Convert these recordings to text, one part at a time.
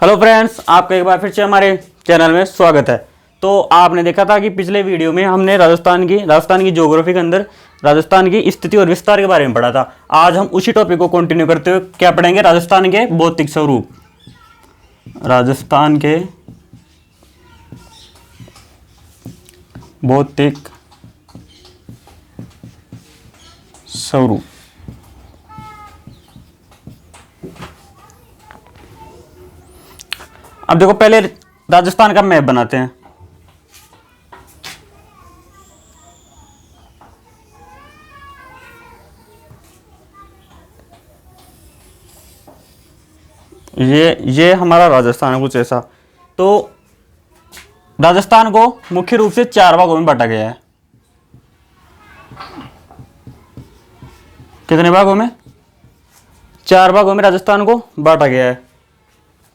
Hello friends, आपका एक बार फिर से हमारे चैनल में स्वागत है। तो आपने देखा था कि पिछले वीडियो में हमने राजस्थान की ज्योग्राफी के अंदर राजस्थान की स्थिति और विस्तार के बारे में पढ़ा था। आज हम उसी टॉपिक को कंटिन्यू करते हुए क्या पढ़ेंगे, राजस्थान के भौतिक स्वरूप। राजस्थान के भौतिक स्वरूप। अब देखो, पहले राजस्थान का मैप बनाते हैं। ये हमारा राजस्थान है कुछ ऐसा। तो राजस्थान को मुख्य रूप से 4 भागों में बांटा गया है। कितने भागों में? 4 भागों में राजस्थान को बांटा गया है।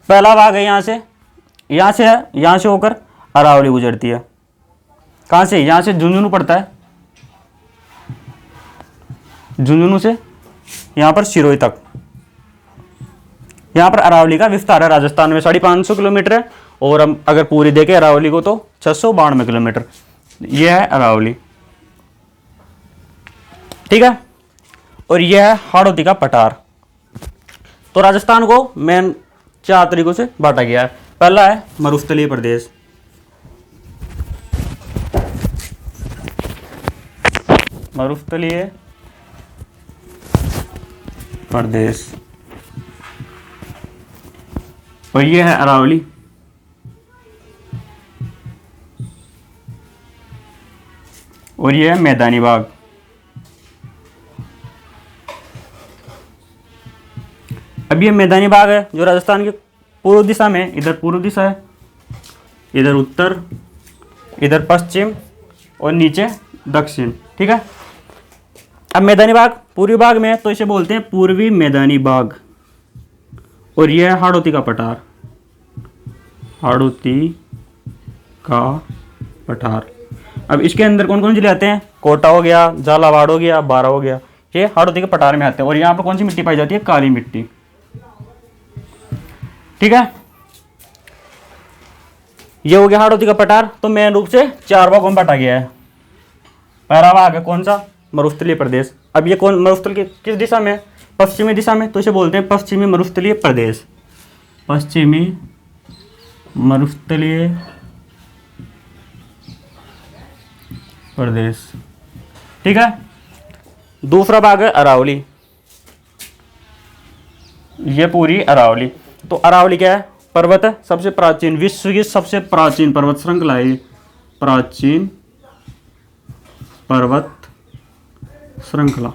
पहला भाग है यहाँ से होकर अरावली गुजरती है। कहाँ से? यहाँ से झुंझुनू पड़ता है, झुंझुनू से यहाँ पर सिरोही तक। यहाँ पर अरावली का विस्तार है। राजस्थान में 550 किलोमीटर है, और हम अगर पूरी देखें अरावली को तो 692 किलोमीटर। यह है अरावली, ठीक है। और यह है हाड़ौती का पठार। तो राजस्थान को मेन 4 तरीकों से बांटा गया है। पहला है मरुस्थलीय प्रदेश, मरुस्थलीय प्रदेश, और यह है अरावली। और यह है मैदानी भाग। अब ये मैदानी भाग है जो राजस्थान के पूर्व दिशा में, इधर पूर्व दिशा है, इधर उत्तर, इधर पश्चिम, और नीचे दक्षिण, ठीक है। अब मैदानी भाग पूर्वी भाग में है, तो इसे बोलते हैं पूर्वी मैदानी भाग। और यह है हाड़ौती का पठार, हाड़ौती का पठार। अब इसके अंदर कौन कौन जिले आते हैं? कोटा हो गया, झालावाड़ हो गया, बारा हो गया, ये हाड़ौती के पठार में आते हैं। और यहाँ पर कौन सी मिट्टी पाई जाती है? काली मिट्टी, ठीक है। ये हो गया हाड़ौती का पठार। तो मेन रूप से 4 भागों में बांटा गया है। पहला भाग है कौन सा? मरुस्थलीय प्रदेश। अब ये कौन मरुस्थल की किस दिशा में? पश्चिमी दिशा में, तो इसे बोलते हैं पश्चिमी मरुस्थलीय प्रदेश, पश्चिमी मरुस्थलीय प्रदेश, ठीक है। दूसरा भाग है अरावली, ये पूरी अरावली। तो अरावली क्या है? पर्वत है, सबसे प्राचीन, विश्व की सबसे प्राचीन पर्वत श्रृंखला है। प्राचीन पर्वत श्रृंखला।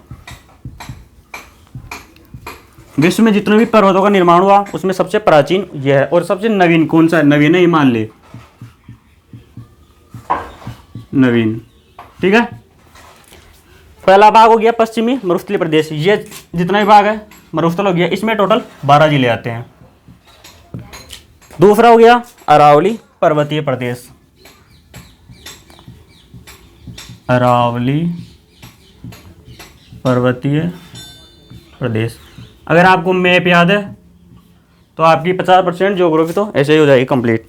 विश्व में जितने भी पर्वतों का निर्माण हुआ उसमें सबसे प्राचीन यह है। और सबसे नवीन कौन सा है? नवीन है हिमालय, नवीन, ठीक है। पहला भाग हो गया पश्चिमी मरुस्थलीय प्रदेश। ये जितना भी भाग है मरुस्थल हो गया, इसमें टोटल 12 जिले आते हैं। दूसरा हो गया अरावली पर्वतीय प्रदेश, अरावली पर्वतीय प्रदेश। अगर आपको मैप याद है तो आपकी 50% ज्योग्राफी तो ऐसे ही हो जाएगी कंप्लीट।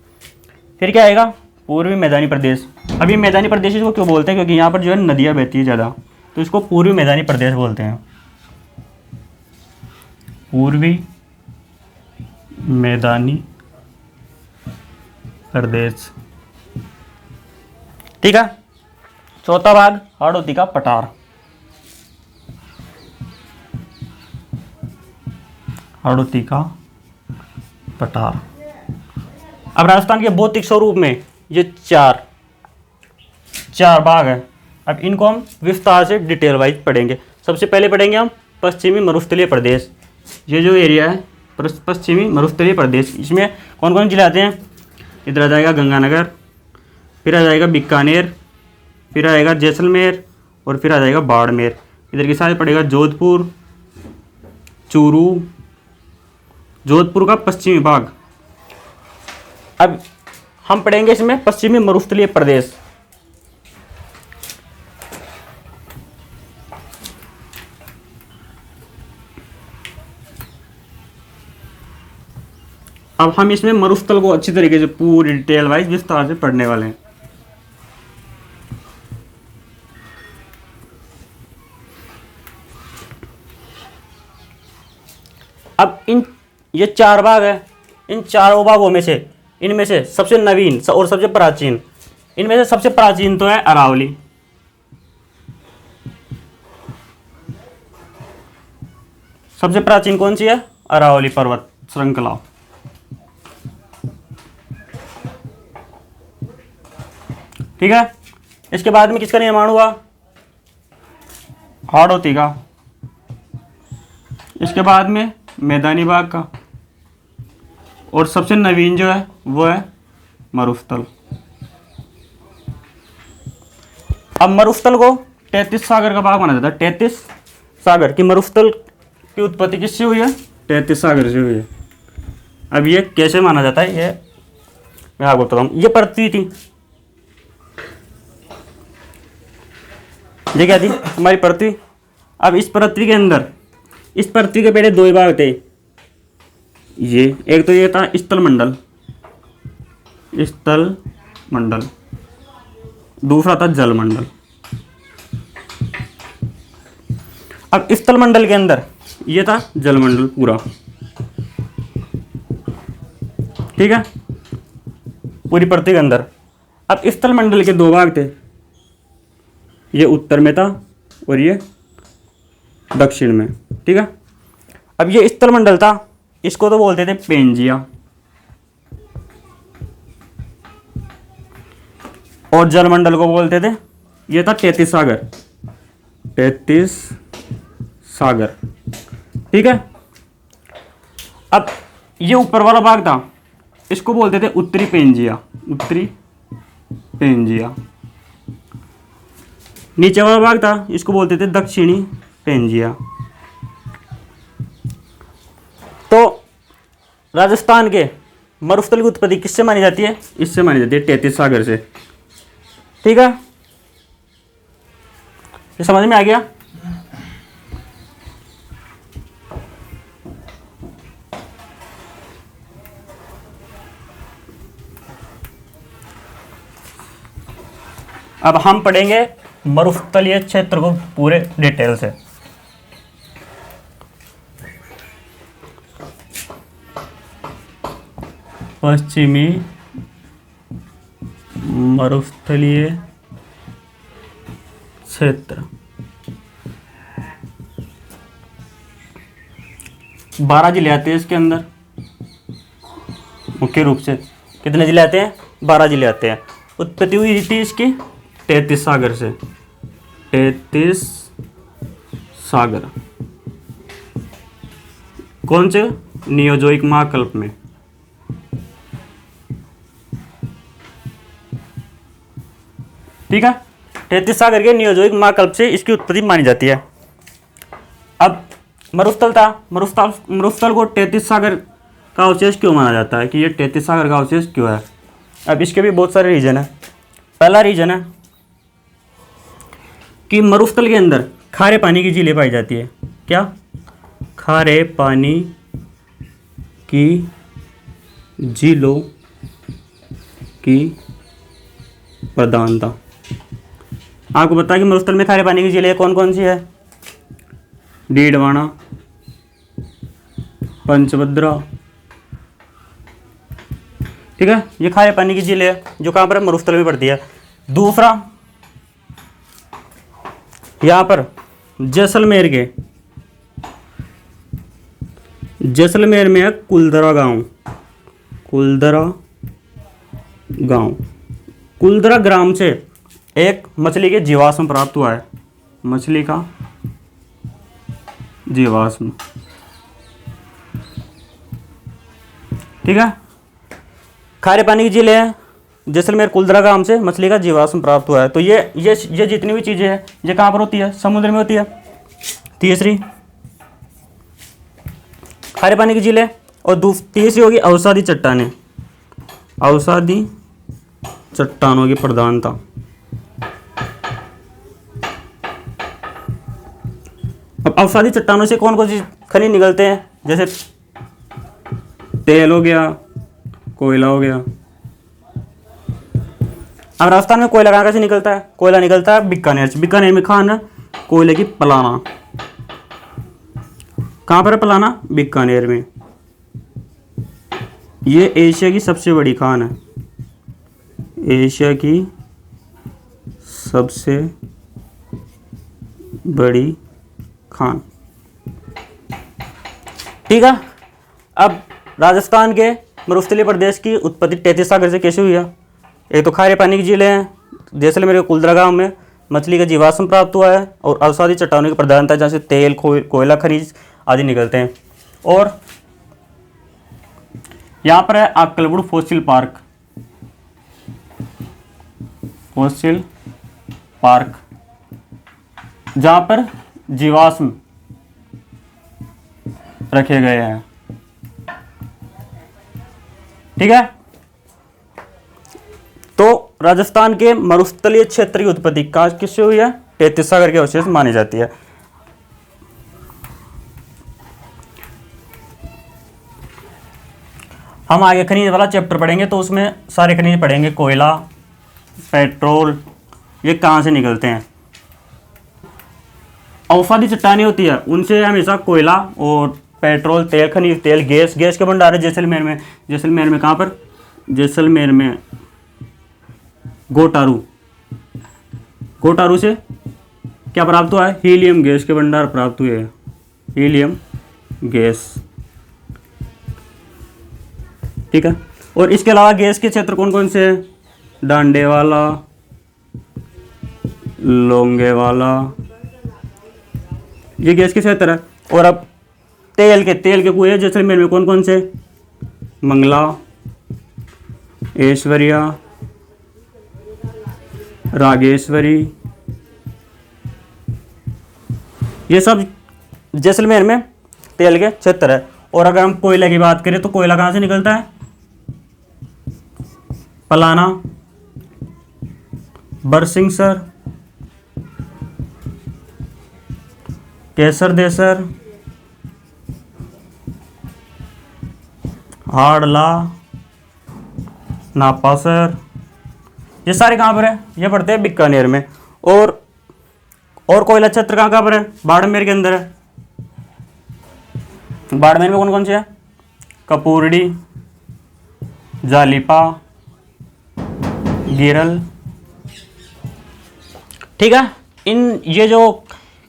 फिर क्या आएगा? पूर्वी मैदानी प्रदेश। अब ये मैदानी प्रदेश इसको क्यों बोलते हैं? क्योंकि यहाँ पर जो है नदियाँ बहती है ज़्यादा, तो इसको पूर्वी मैदानी प्रदेश बोलते हैं, पूर्वी मैदानी प्रदेश, ठीक है। चौथा भाग हाड़ौती का पठार, हाड़ौती का पठार। अब राजस्थान के भौतिक स्वरूप में ये चार भाग हैं। अब इनको हम विस्तार से डिटेल वाइज पढ़ेंगे। सबसे पहले पढ़ेंगे हम पश्चिमी मरुस्थलीय प्रदेश। ये जो एरिया है पश्चिमी मरुस्थलीय प्रदेश, इसमें कौन कौन जिले आते हैं? इधर आ जाएगा गंगानगर, फिर आ जाएगा बीकानेर, फिर आएगा जैसलमेर, और फिर आ जाएगा बाड़मेर। इधर के साथ पड़ेगा जोधपुर, चूरू, जोधपुर का पश्चिमी भाग। अब हम पढ़ेंगे इसमें पश्चिमी मरुस्थलीय प्रदेश। अब हम इसमें मरुस्थल को अच्छी तरीके से पूरी डिटेल वाइज विस्तार से पढ़ने वाले हैं। अब ये 4 भाग है। इन चारों भागों में से इनमें से सबसे नवीन और सबसे प्राचीन, इनमें से सबसे प्राचीन तो है अरावली। सबसे प्राचीन कौन सी है? अरावली पर्वत श्रृंखला। ठीक है। इसके बाद में किसका निर्माण हुआ? हाड़ौती का। इसके बाद में मैदानी भाग का, और सबसे नवीन जो है वो है मरुस्थल। अब मरुस्थल को 33 सागर का भाग माना जाता है। 33 सागर की मरुस्थल की उत्पत्ति किससे हुई है? 33 सागर से हुई है। अब ये कैसे माना जाता है ये मैं आपको बताता हूँ। ये पृथ्वी थी, ये क्या थी? हमारी पृथ्वी। अब इस पृथ्वी के अंदर, इस पृथ्वी के पहले 2 भाग थे। ये एक तो ये था स्थल मंडल, स्थल मंडल, दूसरा था जल मंडल। अब स्थल मंडल के अंदर ये था जल मंडल पूरा, ठीक है, पूरी पृथ्वी के अंदर। अब स्थल मंडल के 2 भाग थे, ये उत्तर में था और ये दक्षिण में, ठीक है। अब ये स्थल मंडल था, इसको तो बोलते थे पेंजिया, और जल मंडल को बोलते थे, ये था 33 सागर, 33 सागर, ठीक है। अब ये ऊपर वाला भाग था, इसको बोलते थे उत्तरी पेंजिया, उत्तरी पेंजिया। नीचे वाला भाग था, इसको बोलते थे दक्षिणी पेंजिया। तो राजस्थान के मरुस्थल की उत्पत्ति किससे मानी जाती है? इससे मानी जाती है 33 सागर से, ठीक है। ये समझ में आ गया? अब हम पढ़ेंगे मरुस्थलीय क्षेत्र को पूरे डिटेल से। पश्चिमी मरुस्थलीय क्षेत्र 12 जिले आते हैं इसके अंदर, मुख्य रूप से कितने जिले आते हैं? 12 जिले आते हैं। उत्पत्ति हुई थी इसकी 33 सागर से, 33 सागर। कौन से? नियोजोइक महाकल्प में। ठीक है, 33 सागर के नियोजोइक महाकल्प से इसकी उत्पत्ति मानी जाती है। अब मरुस्थल था, मरुस्थल को 33 सागर का अवशेष क्यों माना जाता है कि ये 33 सागर का अवशेष क्यों है? अब इसके भी बहुत सारे रीजन है। पहला रीजन है कि मरुस्थल के अंदर खारे पानी की झीलें पाई जाती है। क्या? खारे पानी की झीलों की प्रधानता। आपको पता है कि मरुस्थल में खारे पानी की झीलें कौन कौन सी है? डीडवाना, पंचभद्रा, ठीक है, ये खारे पानी की झील है जो कहाँ पर है? मरुस्थल में पड़ती है। दूसरा, यहाँ पर जैसलमेर में है कुलधरा गांव, कुलधरा ग्राम से एक मछली के जीवाश्म प्राप्त हुआ है, मछली का जीवाश्म, ठीक है। खारे पानी की झील है जैसलमेर कुलधरा गांव से मछली का जीवाश्म प्राप्त हुआ है। तो ये जितनी भी चीजें हैं ये कहाँ पर होती है? समुद्र में होती है। तीसरी खारे पानी की झील है, और तीसरी होगी अवसादी चट्टानें, अवसादी चट्टानों की प्रधानता। अब अवसादी चट्टानों से कौन कौन सी खनिज निकलते हैं? जैसे तेल हो गया, कोयला हो गया। अब राजस्थान में कोयला कहाँ से निकलता है? कोयला निकलता है बीकानेर से। बीकानेर में खान कोयले की पलाना। कहाँ पर है पलाना? बीकानेर में। ये एशिया की सबसे बड़ी खान है, एशिया की सबसे बड़ी खान। ठीक है। अब राजस्थान के मरुस्थलीय प्रदेश की उत्पत्ति 33 सागर से कैसे हुई है? एक तो खारे पानी की झीलें हैं, जैसलमेर के कुलदरा गांव में मछली का जीवाश्म प्राप्त हुआ है, और अवसादी चट्टानों की प्रधानता जहाँ से तेल, कोयला, खनिज आदि निकलते हैं। और यहाँ पर है Akkalkot fossil park. Fossil park जहाँ पर जीवाश्म रखे गए हैं। ठीक है। तो राजस्थान के मरुस्थलीय क्षेत्र की उत्पत्ति किससे हुई है? 33 सागर के अवशेष मानी जाती है। हम आगे खनिज वाला चैप्टर पढ़ेंगे तो उसमें सारे खनिज पढ़ेंगे, कोयला, पेट्रोल, ये कहाँ से निकलते हैं। औषधि चट्टानें होती है, उनसे हमेशा कोयला और पेट्रोल, तेल, खनिज तेल, गैस के भंडार है जैसलमेर में। जैसलमेर में कहाँ पर? जैसलमेर में गोटारू से क्या प्राप्त हुआ है? हीलियम गैस के भंडार प्राप्त हुए हैं, हीलियम गैस। ठीक है। और इसके अलावा गैस के क्षेत्र कौन कौन से हैं? डांडेवाला, लोंगेवाला, ये गैस के क्षेत्र है। और अब तेल के कुएं जैसलमेर में कौन कौन से? मंगला, ऐश्वर्या, रागेश्वरी, ये सब जैसलमेर में तेल के क्षेत्र है। और अगर हम कोयले की बात करें तो कोयला कहाँ से निकलता है? पलाना, बरसिंगसर, केसर देसर, हाड़ला, नापासर, ये सारे कहाँ पर है? ये पड़ते हैं बीकानेर में। और कोयला क्षेत्र कहाँ पर है? बाड़मेर के अंदर है। बाड़मेर में कौन कौन से है? कपूरड़ी, जालिपा, गिरल। ठीक है। ये जो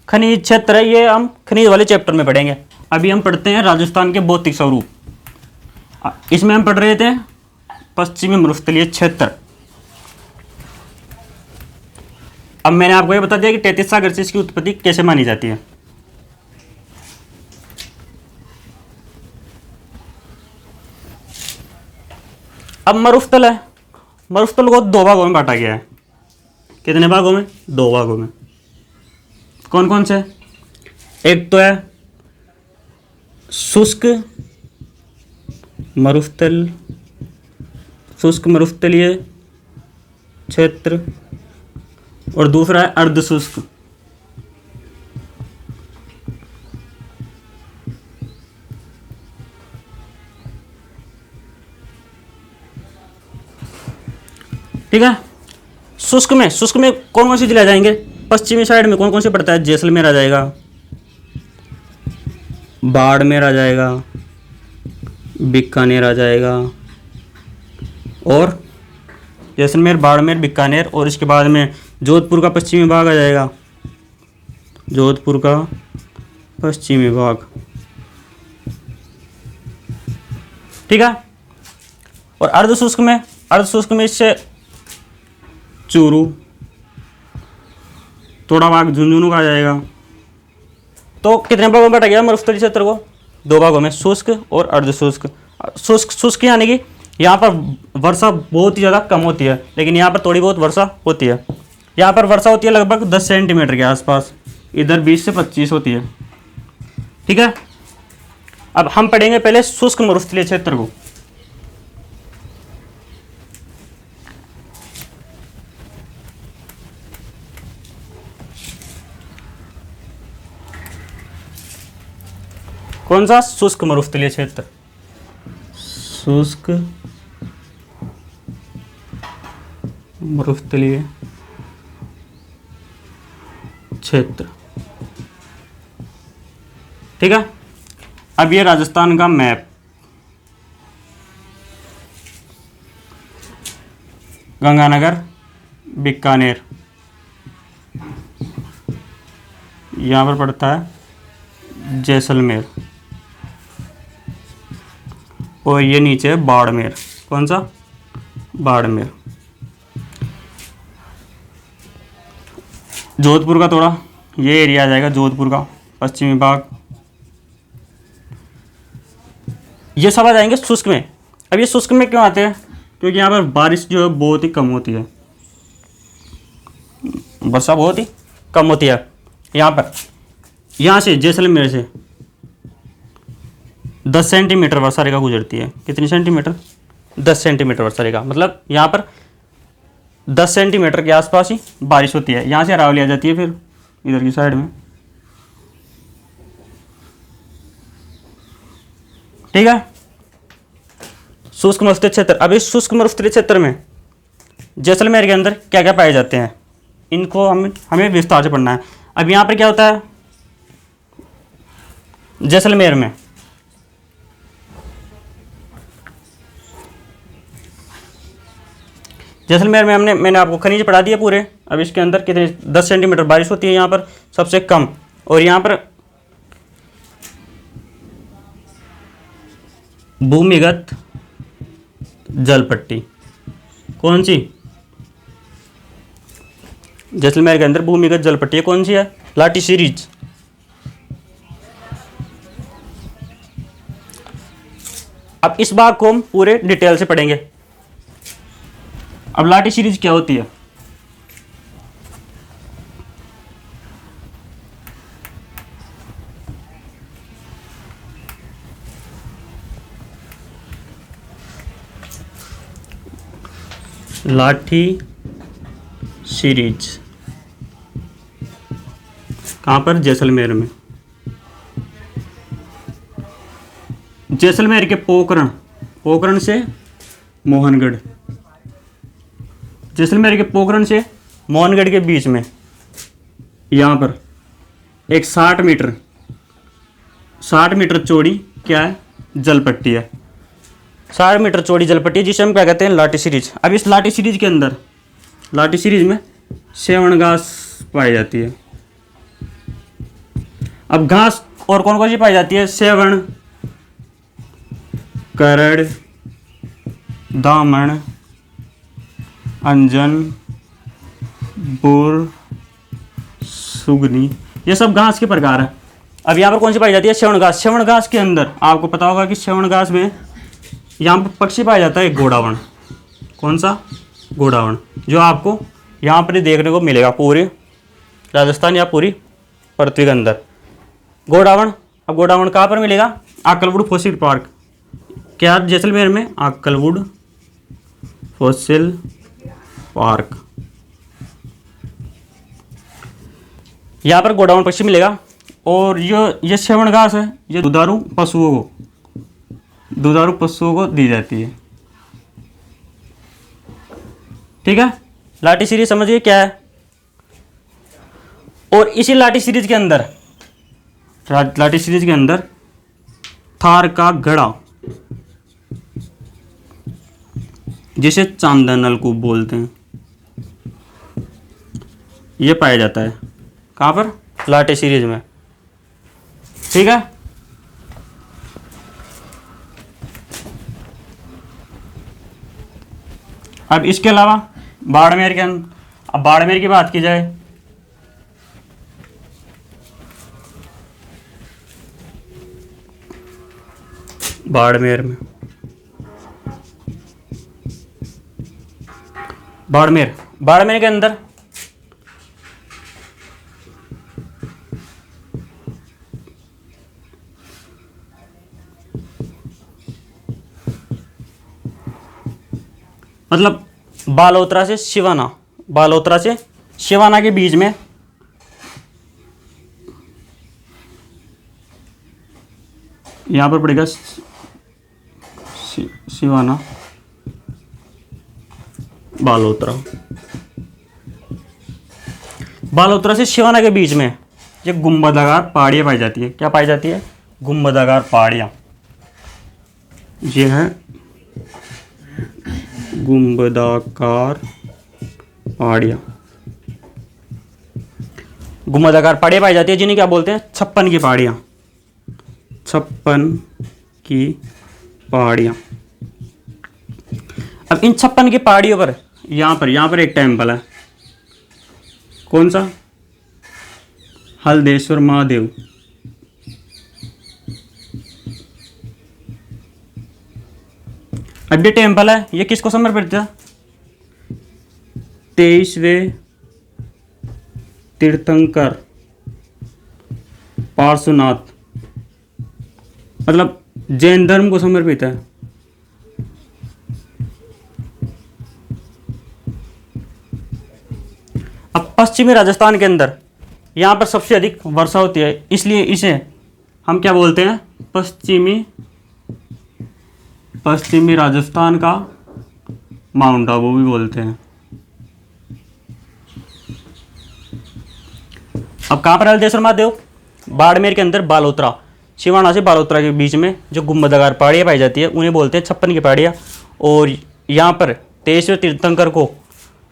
खनिज क्षेत्र है ये हम खनिज वाले चैप्टर में पढ़ेंगे। अभी हम पढ़ते हैं राजस्थान के भौतिक स्वरूप। इसमें हम पढ़ रहे थे पश्चिमी मरुस्थलीय क्षेत्र। अब मैंने आपको ये बता दिया कि 33 सागर से इसकी उत्पत्ति कैसे मानी जाती है। अब मरुस्थल है, मरुस्थल को 2 भागों में बांटा गया है। कितने भागों में? 2 भागों में। कौन कौन से? एक तो है शुष्क मरुस्थलीय क्षेत्र, और दूसरा है अर्धशुष्क। ठीक है। शुष्क में कौन कौन से जिले आ जाएंगे? पश्चिमी साइड में कौन कौन से पड़ता है? जैसलमेर आ जाएगा, बाड़मेर आ जाएगा, बीकानेर आ जाएगा, और जैसलमेर, बाड़मेर, बीकानेर, और इसके बाद में जोधपुर का पश्चिमी भाग आ जाएगा, जोधपुर का पश्चिमी भाग। ठीक है। और अर्धशुष्क में इससे चूरू, थोड़ा भाग झुंझुनू का आ जाएगा। तो कितने भागों में बांटा गया मरुस्थलीय क्षेत्र को? 2 भागों में, शुष्क और अर्धशुष्क। शुष्क यानी कि यहाँ पर वर्षा बहुत ही ज़्यादा कम होती है, लेकिन यहाँ पर थोड़ी बहुत वर्षा होती है। यहाँ पर वर्षा होती है लगभग 10 सेंटीमीटर के आसपास, इधर 20 से 25 होती है। ठीक है। अब हम पढ़ेंगे पहले शुष्क मरुस्थलीय क्षेत्र को। कौन सा? शुष्क मरुस्थलीय क्षेत्र। शुष्क मरुस्थलीय क्षेत्र। ठीक है। अब ये राजस्थान का मैप, गंगानगर, बीकानेर, यहाँ पर पड़ता है जैसलमेर, और ये नीचे है बाड़मेर। कौन सा? बाड़मेर। जोधपुर का थोड़ा ये एरिया आ जाएगा, जोधपुर का पश्चिमी भाग। ये सब आ जाएंगे शुष्क में। अब ये शुष्क में क्यों आते हैं? क्योंकि यहाँ पर बारिश जो है बहुत ही कम होती है, वर्षा बहुत ही कम होती है। यहाँ पर, यहाँ से जैसलमेर से 10 सेंटीमीटर वर्षा रेखा गुजरती है। कितनी सेंटीमीटर? 10 सेंटीमीटर वर्षा रेखा। मतलब यहाँ पर 10 सेंटीमीटर के आसपास ही बारिश होती है। यहाँ से अरावली आ जाती है फिर इधर की साइड में। ठीक है। शुष्क मरुस्थलीय क्षेत्र। अब इस शुष्क मरुस्थलीय क्षेत्र में जैसलमेर के अंदर क्या क्या पाए जाते हैं, इनको हमें विस्तार से पढ़ना है। अब यहाँ पर क्या होता है जैसलमेर में? जैसलमेर में मैंने आपको खनिज पढ़ा दिए पूरे। अब इसके अंदर कितने 10 सेंटीमीटर बारिश होती है यहाँ पर सबसे कम, और यहाँ पर भूमिगत जल पट्टी। कौन सी? जैसलमेर के अंदर भूमिगत जल पट्टी कौन सी है? लाठी सीरीज। अब इस भाग को हम पूरे डिटेल से पढ़ेंगे। अब लाठी सीरीज क्या होती है? लाठी सीरीज कहाँ पर? जैसलमेर में। जैसलमेर के पोखरण, पोखरण से मोहनगढ़, जैसलमेर के पोखरण से मोहनगढ़ के बीच में यहाँ पर एक 60 मीटर चौड़ी क्या है? जलपट्टी है। 60 मीटर चौड़ी जलपट्टी जिसे हम क्या कहते हैं? लाठी सीरीज। अब इस लाठी सीरीज के अंदर, लाठी सीरीज में सेवण घास पाई जाती है। अब घास और कौन कौन सी पाई जाती है? सेवण, करड़, दामन, अंजन, बुर, सुगनी, ये सब घास के प्रकार है। अब यहाँ पर कौन सी पाई जाती है? सेवण घास। सेवण घास के अंदर आपको पता होगा कि सेवण घास में यहाँ पर पक्षी पाया जाता है घोड़ावण। कौन सा? घोड़ावण, जो आपको यहाँ पर ही देखने को मिलेगा पूरे राजस्थान या पूरी पृथ्वी के अंदर। घोड़ावण। अब घोड़ावण कहाँ पर मिलेगा? Akal wood fossil park. क्या? जैसलमेर में आकलवुड फॉसिल पार्क। यहाँ पर घोड़ावण पक्षी मिलेगा। और ये सेवण घास है, ये दुधारू पशुओं को दी जाती है। ठीक है। लाठी सीरीज समझिए क्या है। और इसी लाठी सीरीज के अंदर थार का घड़ा, जिसे चांदन नलकूप बोलते हैं, ये पाया जाता है। कहाँ पर? लाठी सीरीज में। ठीक है। अब इसके अलावा बाड़मेर के अंदर, अब बाड़मेर की बात की जाए, बाड़मेर के अंदर मतलब बालोतरा से शिवाना के बीच में यहाँ पर पड़ेगा शिवाना, बालोतरा। बालोतरा से शिवाना के बीच में ये गुंबदाकार पहाड़ियाँ पाई जाती है। क्या पाई जाती है? गुंबदाकार पहाड़ियाँ। ये है गुंबदाकार पहाड़ियाँ। गुंबदाकार पहाड़ियाँ पाई जाती है जिन्हें क्या बोलते हैं? 56 की पहाड़ियाँ। 56 की पहाड़ियाँ। अब इन 56 की पहाड़ियों पर यहाँ पर एक टेम्पल है। कौन सा? हल्देश्वर महादेव। अब ये टेम्पल है, ये किसको समर्पित था? 23वें तीर्थंकर पार्श्वनाथ, मतलब जैन धर्म को समर्पित है। अब पश्चिमी राजस्थान के अंदर यहाँ पर सबसे अधिक वर्षा होती है, इसलिए इसे हम क्या बोलते हैं? पश्चिमी राजस्थान का माउंट आबू भी बोलते हैं। अब कहाँ पर हल्देश्वर महादेव? बाड़मेर के अंदर बालोतरा, शिवाना से बालोतरा के बीच में जो गुंबदाकार पहाड़ियाँ पाई जाती है उन्हें बोलते हैं 56 की पहाड़ियाँ। और यहाँ पर 23वें तीर्थंकर को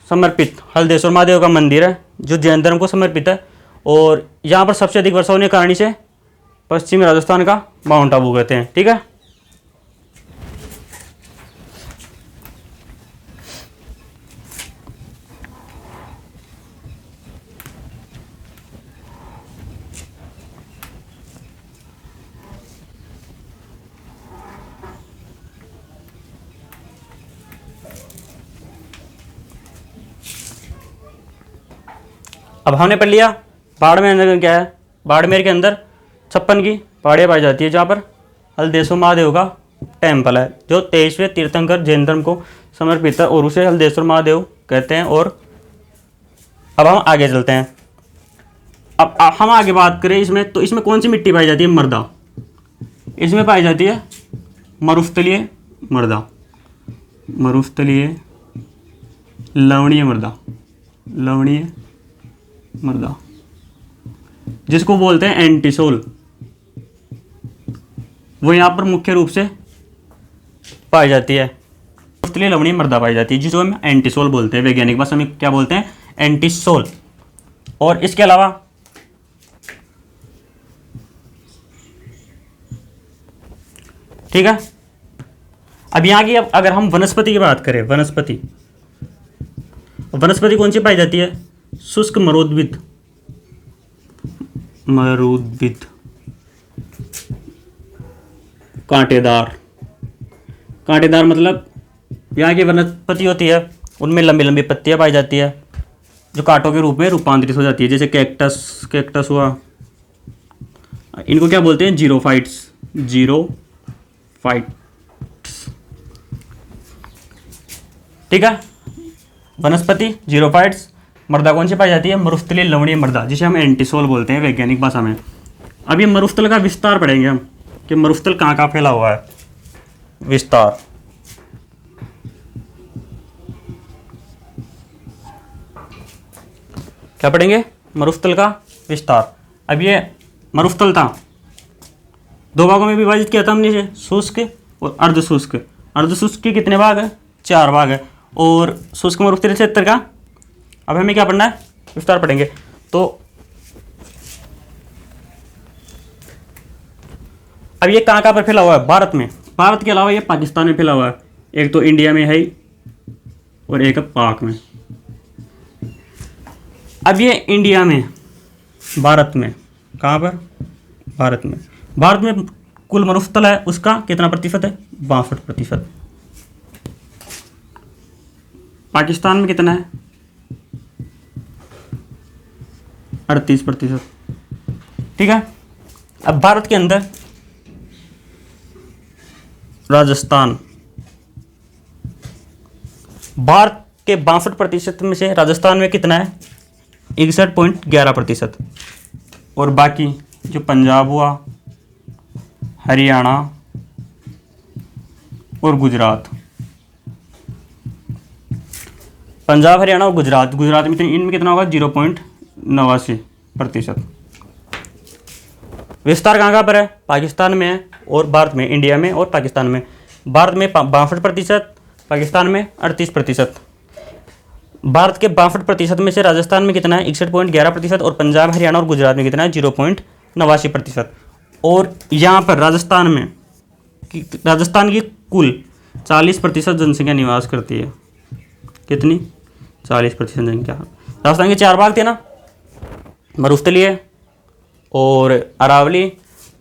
समर्पित हल्देश्वर महादेव का मंदिर है जो जैन धर्म को समर्पित है। और यहाँ पर सबसे अधिक वर्षा होने के कारण इसे पश्चिमी राजस्थान का माउंट आबू कहते हैं। ठीक है। अब हमने पढ़ लिया बाड़मेर में क्या है। बाड़मेर के अंदर 56 की पहाड़ियाँ पाई जाती है जहाँ पर हल्देश्वर महादेव का टेम्पल है जो 23वें तीर्थंकर जैन धर्म को समर्पित है और उसे हल्देश्वर महादेव कहते हैं। और अब हम आगे चलते हैं। अब हम आगे बात करें इसमें, तो इसमें कौन सी मिट्टी पाई जाती है? मृदा। इसमें पाई जाती है मरुस्थलीय मृदा, मरुस्थलीय लवणीय मृदा, लवणीय मृदा जिसको बोलते हैं एंटीसोल, वो यहाँ पर मुख्य रूप से पाई जाती है। मरुस्थलीय लवणीय मृदा पाई जाती है जिसको हम एंटीसोल बोलते हैं। वैज्ञानिक भाषा में क्या बोलते हैं? एंटीसोल। और इसके अलावा ठीक है। अब यहाँ की अगर हम वनस्पति की बात करें, वनस्पति कौन सी पाई जाती है? शुष्क मरोद्भिद, कांटेदार मतलब यहाँ की वनस्पति होती है उनमें लंबी लंबी पत्तियाँ पाई जाती है जो कांटों के रूप में रूपांतरित हो जाती है, जैसे कैक्टस हुआ। इनको क्या बोलते हैं? जीरोफाइट्स। ठीक है। वनस्पति जीरोफाइट्स। मृदा कौन सी पाई जाती है? मरुस्थलीय लवणीय मृदा जिसे हम एंटीसोल बोलते हैं वैज्ञानिक भाषा में। अब ये मरुस्थल का विस्तार पढ़ेंगे हम कि मरुस्थल कहाँ कहाँ फैला हुआ है। विस्तार, क्या पढ़ेंगे? मरुस्थल का विस्तार। अब ये मरुस्थल था, दो भागों में विभाजित किया था हमने इसे, शुष्क और अर्धशुष्क। अर्धशुष्क के कितने भाग है? 4 भाग है। और शुष्क मरुस्थलीय क्षेत्र का अब हमें क्या पढ़ना है? विस्तार पढ़ेंगे। तो अब ये कहाँ पर फैला हुआ है? भारत में। भारत के अलावा ये पाकिस्तान में फैला हुआ है। एक तो इंडिया में है और एक है पाक में। अब ये इंडिया में, भारत में, कहाँ पर? भारत में कुल मरुस्थल है उसका कितना प्रतिशत है? 62%। पाकिस्तान में कितना है? 38%। ठीक है। अब भारत के अंदर राजस्थान, भारत के 62% में से राजस्थान में कितना है? 61.11%। और बाकी जो पंजाब हुआ, हरियाणा और गुजरात, पंजाब हरियाणा और गुजरात में इनमें कितना होगा? 89%। विस्तार कहाँ कहाँ पर है? पाकिस्तान में है और भारत में, इंडिया में और पाकिस्तान में। भारत में 62%, पाकिस्तान में 38%। भारत के 62% में से राजस्थान में कितना है? 61.11% और पंजाब, हरियाणा और गुजरात में कितना है? 0.89%। और यहाँ पर राजस्थान की कुल 40% जनसंख्या निवास करती है। कितनी? 40% जनसंख्या। राजस्थान के 4 भाग थे ना, मरुस्थलीय और अरावली,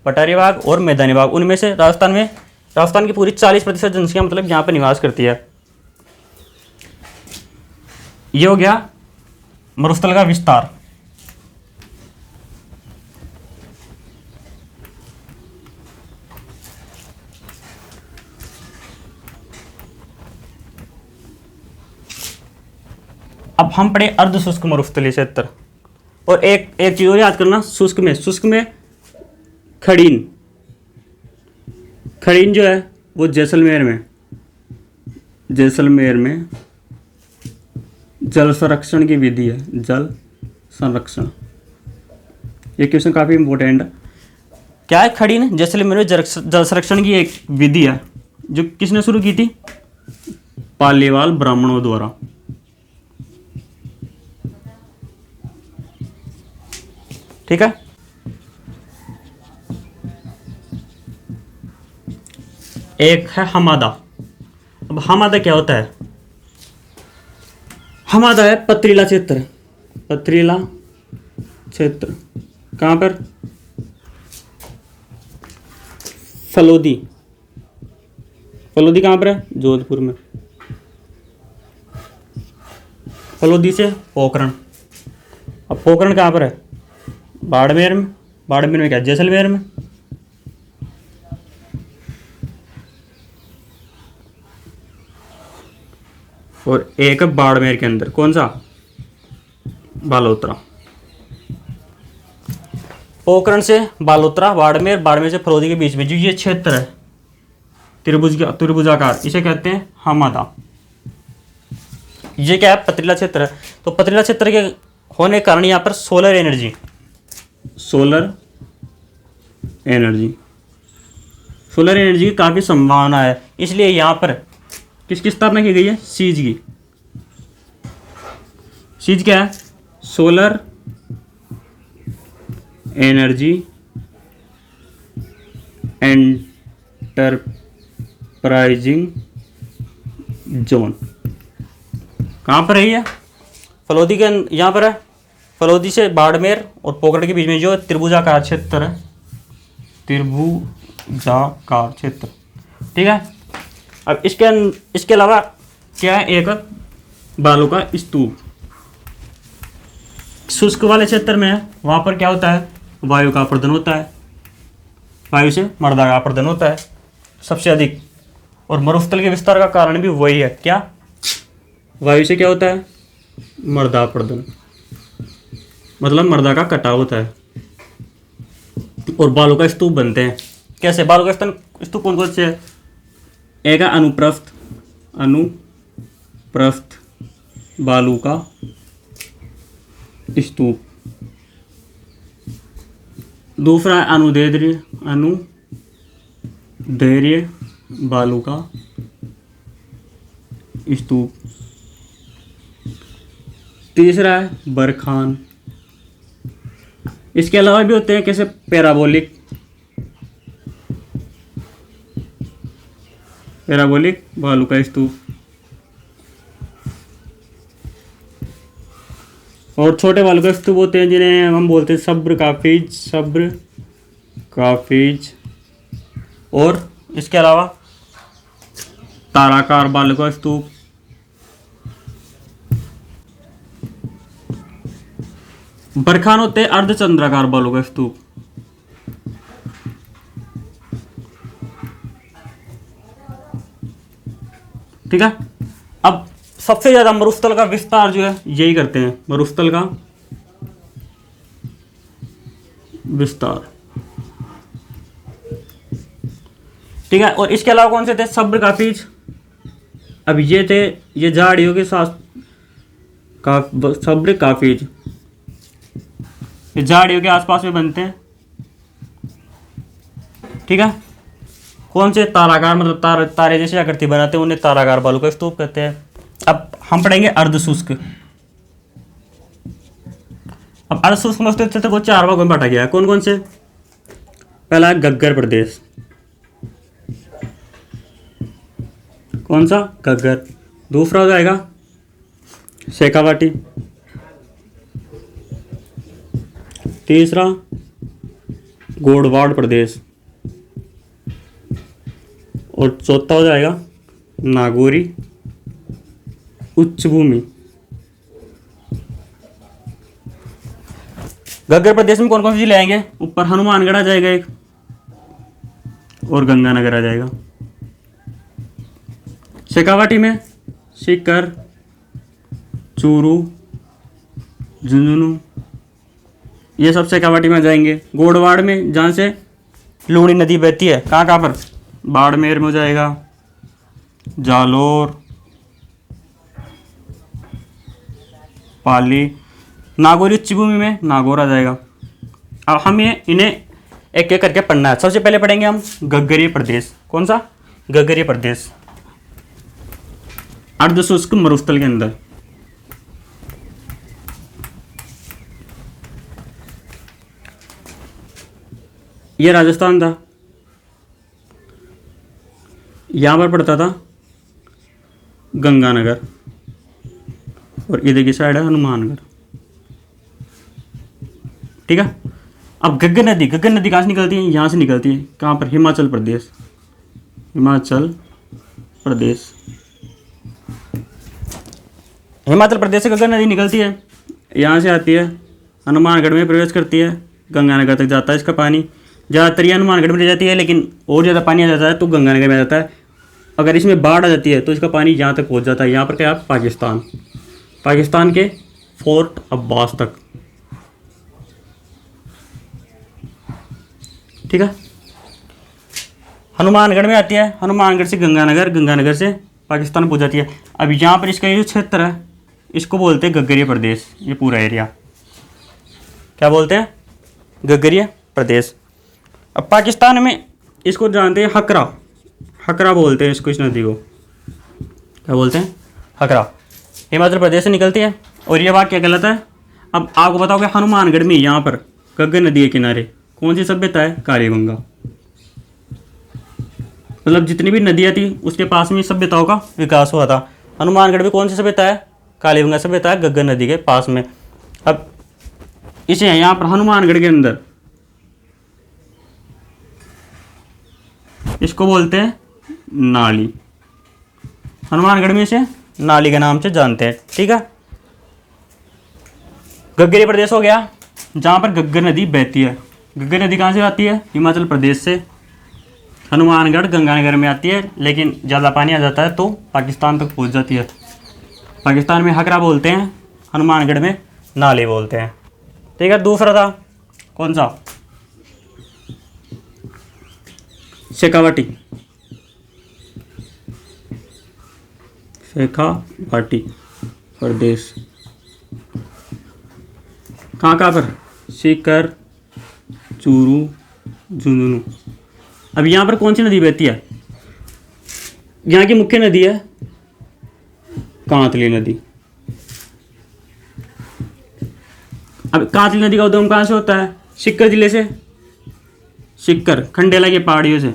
पठारी भाग और मैदानी भाग। उनमें से राजस्थान की पूरी 40% जनसंख्या मतलब यहाँ पर निवास करती है। ये हो गया मरुस्थल का विस्तार। अब हम पढ़े अर्ध शुष्क मरुस्थलीय क्षेत्र। और एक चीज और याद करना, शुष्क में खड़ीन जो है वो जैसलमेर में जल संरक्षण की विधि है। जल संरक्षण, ये क्वेश्चन काफी इंपॉर्टेंट है। क्या है खड़ीन? जैसलमेर में जल संरक्षण की एक विधि है जो किसने शुरू की थी? पालीवाल ब्राह्मणों द्वारा। ठीक है। एक है हमादा। अब हमादा क्या होता है? हमादा है पथरीला क्षेत्र। पथरीला क्षेत्र कहां पर? फलोदी कहां पर है? जोधपुर में। फलोदी से पोखरण। अब पोखरण कहां पर है? बाड़मेर में। बाड़मेर में क्या? जैसलमेर में। और एक बाड़मेर के अंदर, कौन सा? बालोतरा। पोखरण से बालोतरा, बाड़मेर से फलोदी के बीच में जो ये क्षेत्र है त्रिभुजाकार, इसे कहते हैं हमादा। ये क्या है? पथरीला क्षेत्र है। तो पथरीला क्षेत्र के होने के कारण यहाँ पर सोलर एनर्जी की काफी संभावना है। इसलिए यहाँ पर किसकी स्थापना की गई है? सीज की। सीज क्या है? Solar energy enterprising zone. कहाँ पर है ये? फलोदी के यहाँ पर है। फलोदी से बाड़मेर और पोखरण के बीच में जो त्रिभुजाकार क्षेत्र है, त्रिभुजाकार क्षेत्र। ठीक है। अब इसके अलावा क्या है? एक बालू का स्तूप। शुष्क वाले क्षेत्र में वहां पर क्या होता है? वायु का अपर्दन होता है। वायु से मृदा का अपर्दन होता है सबसे अधिक। और मरुस्थल के विस्तार का कारण भी वही है। क्या? वायु से क्या होता है? मृदा अपर्दन, मतलब मृदा का कटाव होता है। और बालू का स्तूप बनते हैं। कैसे? बालू का स्तूप कौन कौन से है? एक है अनुप्रस्थ बालू का स्तूप। दूसरा है अनुदैर्घ्य बालू का स्तूप। तीसरा है बरखान। इसके अलावा भी होते हैं, कैसे? पैराबोलिक बालू का स्तूप। और छोटे बालू का स्तूप होते हैं जिन्हें हम बोलते हैं सब्र काफिज। और इसके अलावा ताराकार बालू का स्तूप। बरखान होते हैं अर्धचंद्राकार बालू का स्तूप। ठीक है। अब सबसे ज्यादा मरुस्थल का विस्तार जो है यही करते हैं, मरुस्थल का विस्तार। ठीक है। और इसके अलावा कौन से थे? सब्र काफिज। अब ये झाड़ियों के साथ सब्र काफिज। ये झाड़ियों के आसपास में बनते हैं। ठीक है, कौन से ताराकार मतलब तारे जैसी आकृति बनाते हैं उन्हें ताराकार बालू का स्तूप कहते हैं। अब हम पढ़ेंगे अर्धशुष्क। अब अर्धशुष्क मरुस्थलीय क्षेत्र को 4 भागों में बांटा गया है। कौन कौन से? पहला है घग्गर प्रदेश। कौन सा? घग्गर। दूसरा हो जाएगा शेखावाटी। तीसरा गोडवाड़ प्रदेश। और चौथा हो जाएगा नागौरी उच्च भूमि। घग्गर प्रदेश में कौन कौन सी जिले आएंगे? ऊपर हनुमानगढ़ आ जाएगा एक, और गंगानगर आ जाएगा। शेखावाटी में सीकर, चूरू, झुंझुनू, ये सब शेखावाटी में आ जाएंगे। गोडवाड़ में जहाँ से लूणी नदी बहती है, कहाँ कहाँ पर? बाड़मेर में हो जाएगा, जालोर, पाली। नागौरी उच्च भूमि में नागौर आ जाएगा। अब हम इन्हें एक एक करके पढ़ना है। सबसे पहले पढ़ेंगे हम घग्गरीय प्रदेश। कौन सा? घग्गरीय प्रदेश अर्धशुष्क मरुस्थल के अंदर। यह राजस्थान था, यहां पर पड़ता था गंगानगर, और इधर की साइड है हनुमानगढ़। ठीक है, अब घग्गर नदी कहाँ से निकलती है? यहाँ से निकलती है। कहाँ पर? हिमाचल प्रदेश। हिमाचल प्रदेश से घग्गर नदी निकलती है, यहाँ से आती है, हनुमानगढ़ में प्रवेश करती है, गंगानगर तक जाता है इसका पानी। ज़्यादातर ये हनुमानगढ़ में रह जाती है, लेकिन और ज़्यादा पानी आ जाता है तो गंगानगर में आ जाता है। अगर इसमें बाढ़ आ जाती है तो इसका पानी यहाँ तक पहुँच जाता है। यहाँ पर क्या? पाकिस्तान के फोर्ट अब्बास तक। ठीक है, हनुमानगढ़ में आती है, हनुमानगढ़ से गंगानगर, गंगानगर से पाकिस्तान पहुंच जाती है। अब यहाँ पर इसका ये जो क्षेत्र है इसको बोलते हैं घग्गरीय प्रदेश। ये पूरा एरिया क्या बोलते हैं? घग्गरीय प्रदेश। अब पाकिस्तान में इसको जानते हैं हकरा बोलते हैं इसको, इस नदी को क्या बोलते हैं? हकरा। हिमाचल प्रदेश से निकलती है और ये बात क्या गलत है? अब आपको बताओ कि हनुमानगढ़ में यहाँ पर घग्गर नदी के किनारे कौन सी सभ्यता है? कालीगंगा। मतलब जितनी भी नदियाँ थी उसके पास में सभ्यताओं का विकास हुआ था। हनुमानगढ़ में कौन सी सभ्यता है? कालीगंगा सभ्यता है, घग्गर नदी के पास में। अब इसे यहाँ पर हनुमानगढ़ के अंदर इसको बोलते हैं नाली। हनुमानगढ़ में इसे नाली के नाम से जानते हैं। ठीक है, घग्गरीय प्रदेश हो गया जहाँ पर घग्गर नदी बहती है। घग्गर नदी कहाँ से आती है? हिमाचल प्रदेश से। हनुमानगढ़ गंगानगर में आती है, लेकिन ज़्यादा पानी आ जाता है तो पाकिस्तान तक पहुँच जाती है। पाकिस्तान में हकरा बोलते हैं, हनुमानगढ़ में नाली बोलते हैं। ठीक है, दूसरा था कौन सा? शेखावाटी प्रदेश। कहाँ पर? सीकर, चूरू, झुंझुनू। अब यहाँ पर कौन सी नदी बहती है? यहाँ की मुख्य नदी है कांतली नदी। अब कांतली नदी का उद्गम कहाँ से होता है? सीकर जिले से। सीकर खंडेला की पहाड़ियों से,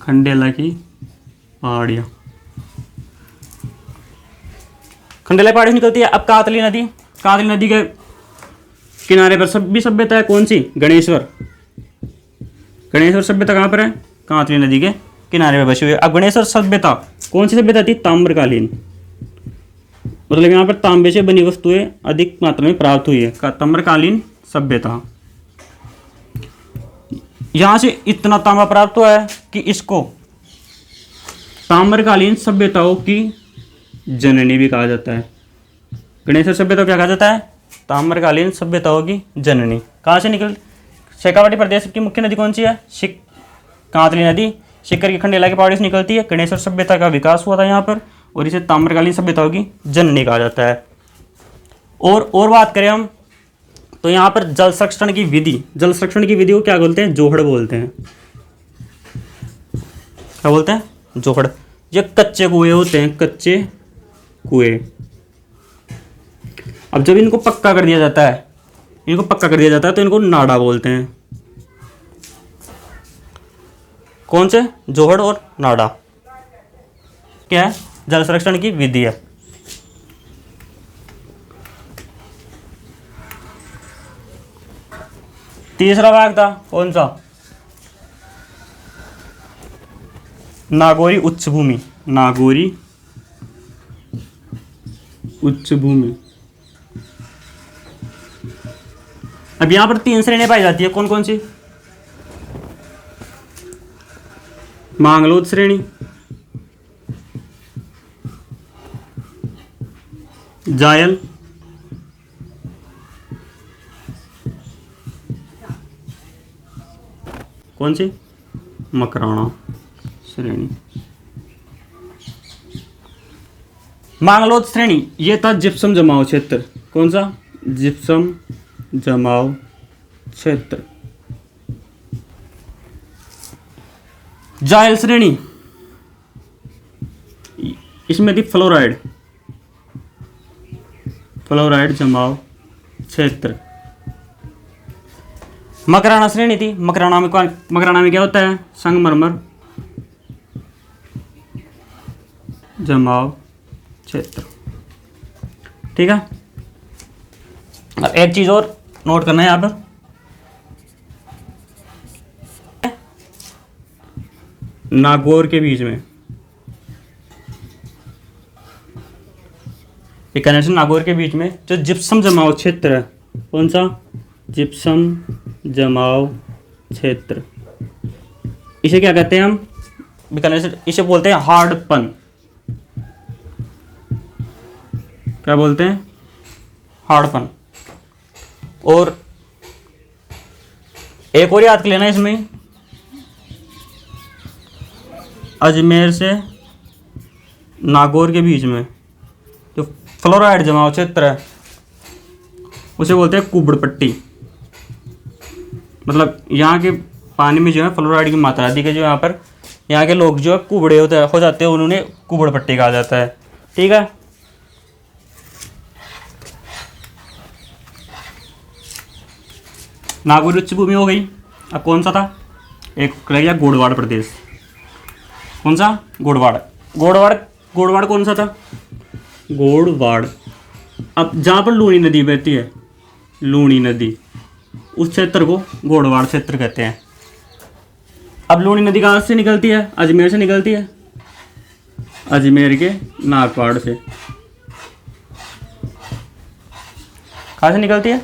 खंडेला की पहाड़ियाँ, खंडेला पहाड़ी से निकलती है। अब कांतली नदी के किनारे पर भी सभ्यता है। कौन सी? गणेश्वर सभ्यता कहाँ पर है? कांतली नदी के किनारे पर बसी हुई है। अब गणेश्वर सभ्यता कौन सी सभ्यता थी? ताम्रकालीन। मतलब यहाँ पर तांबे से बनी वस्तुएं अधिक मात्रा में प्राप्त हुई है। ताम्रकालीन सभ्यता। यहाँ से इतना तांबा प्राप्त हुआ है कि इसको ताम्रकालीन सभ्यताओं की जननी भी कहा जाता है। गणेश्वर सभ्यता क्या कहा जाता है? ताम्रकालीन सभ्यताओं की जननी। कहाँ से निकल? शेखावाटी प्रदेश की मुख्य नदी कौन सी है? कांतली नदी सीकर की खंडेला के पहाड़ी से निकलती है। गणेश्वर सभ्यता का विकास हुआ था यहाँ पर, और इसे ताम्रकालीन सभ्यताओं की जननी कहा जाता है। और बात करें हम तो यहाँ पर जल संरक्षण की विधि को क्या बोलते हैं? जोहड़ बोलते हैं। क्या बोलते हैं? जोहड़। ये कच्चे कुएं होते हैं, कच्चे कुएं। अब जब इनको पक्का कर दिया जाता है, तो इनको नाड़ा बोलते हैं। कौन से? जोहड़ और नाड़ा। क्या है? जल संरक्षण की विधि है। तीसरा भाग था कौन सा? नागौरी उच्च भूमि। नागौरी उच्च भूमि। अब यहां पर 3 श्रेणियां पाई जाती है। कौन कौन सी? मांगलोद श्रेणी, जायल, कौन सी? मकराना श्रेणी। मांगलोद श्रेणी ये था जिप्सम जमाव क्षेत्र। कौन सा? जिप्सम जमाव क्षेत्र। जायल श्रेणी इसमें थी फ्लोराइड जमाव क्षेत्र। मकराना श्रेणी थी। मकराना में क्या होता है? संगमरमर जमाव क्षेत्र। ठीक है। अब एक चीज और नोट करना है यहां पर, नागौर के बीच में नागौर के बीच में जो जिप्सम जमाव क्षेत्र है, कौन सा? जिप्सम जमाव क्षेत्र। इसे क्या कहते हैं हम? बीकानेर, इसे बोलते हैं हार्डपन। क्या बोलते हैं? हार्डपन। और एक और याद कर लेना इसमें, अजमेर से नागौर के बीच में जो फ्लोराइड जमाव क्षेत्र है उसे बोलते हैं कुबड़ पट्टी। मतलब यहाँ के पानी में जो है फ्लोराइड की मात्रा अधिक है, जो यहाँ के लोग जो है कुबड़े हो जाते हैं, उन्होंने कुबड़ पट्टी कहा जाता है। ठीक है। नागौर उच्च भूमि हो गई। अब कौन सा था? एक रह गया गोडवाड़ प्रदेश। कौन सा? गोडवाड़ कौन सा था? गोडवाड़। अब जहाँ पर लूणी नदी बहती है, लूणी नदी, उस क्षेत्र को गोडवाड़ क्षेत्र कहते हैं। अब लूणी नदी कहाँ से निकलती है? अजमेर से निकलती है, अजमेर के नागपाड़ से। कहाँ से निकलती है?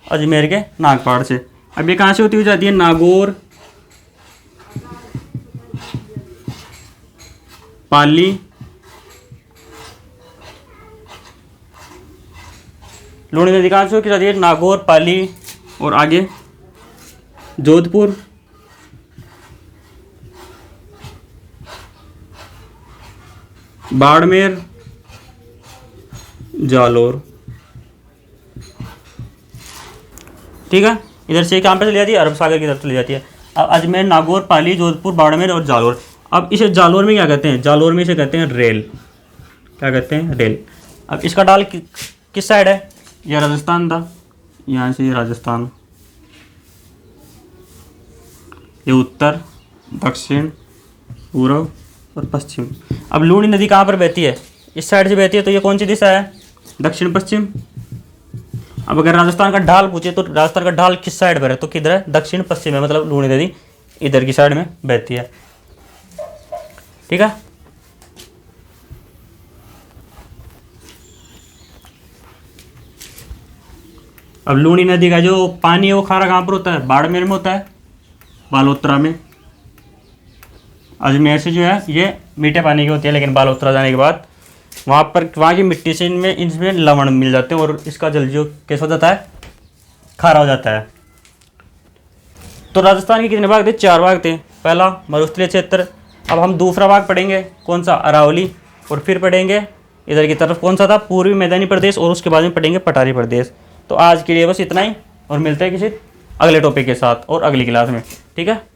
अजमेर के नागपाड़ से। अब ये कहाँ से होती हुई जाती है? नागौर, पाली, लूणी नदी कहाँ से होती जाती है? नागौर, पाली और आगे जोधपुर, बाड़मेर, जालोर। ठीक है। इधर से कहाँ पे चली जाती है? अरब सागर की तरफ चली जाती है। अब अजमेर, नागौर, पाली, जोधपुर, बाड़मेर और जालोर। अब इसे जालोर में क्या कहते हैं? जालोर में इसे कहते हैं रेल। क्या कहते हैं? रेल। अब इसका डाल किस साइड है? यह राजस्थान था, यहाँ से ये राजस्थान, ये उत्तर, दक्षिण, पूर्व और पश्चिम। अब लूणी नदी कहाँ पर बहती है? इस साइड से बहती है, तो ये कौन सी दिशा है? दक्षिण पश्चिम। अब अगर राजस्थान का ढाल पूछे तो राजस्थान का ढाल किस साइड पर है? तो किधर है? दक्षिण पश्चिम है, मतलब लूणी नदी इधर की साइड में बहती है। ठीक है। अब लूणी नदी का जो पानी है वो खारा कहाँ पर होता है? बाड़मेर में होता है, बालोतरा में। अजमेर से जो है ये मीठे पानी की होती है, लेकिन बालोतरा जाने के बाद वहाँ की मिट्टी से इनमें लवण मिल जाते हैं और इसका जल जो कैसा हो जाता है? खारा हो जाता है। तो राजस्थान के कितने भाग थे? 4 भाग थे। पहला मरुस्थलीय क्षेत्र। अब हम दूसरा भाग पढ़ेंगे, कौन सा? अरावली। और फिर पढ़ेंगे इधर की तरफ कौन सा था? पूर्वी मैदानी प्रदेश। और उसके बाद में पढ़ेंगे पठारी प्रदेश। तो आज के लिए बस इतना ही। और मिलते हैं किसी अगले टॉपिक के साथ और अगली क्लास में। ठीक है।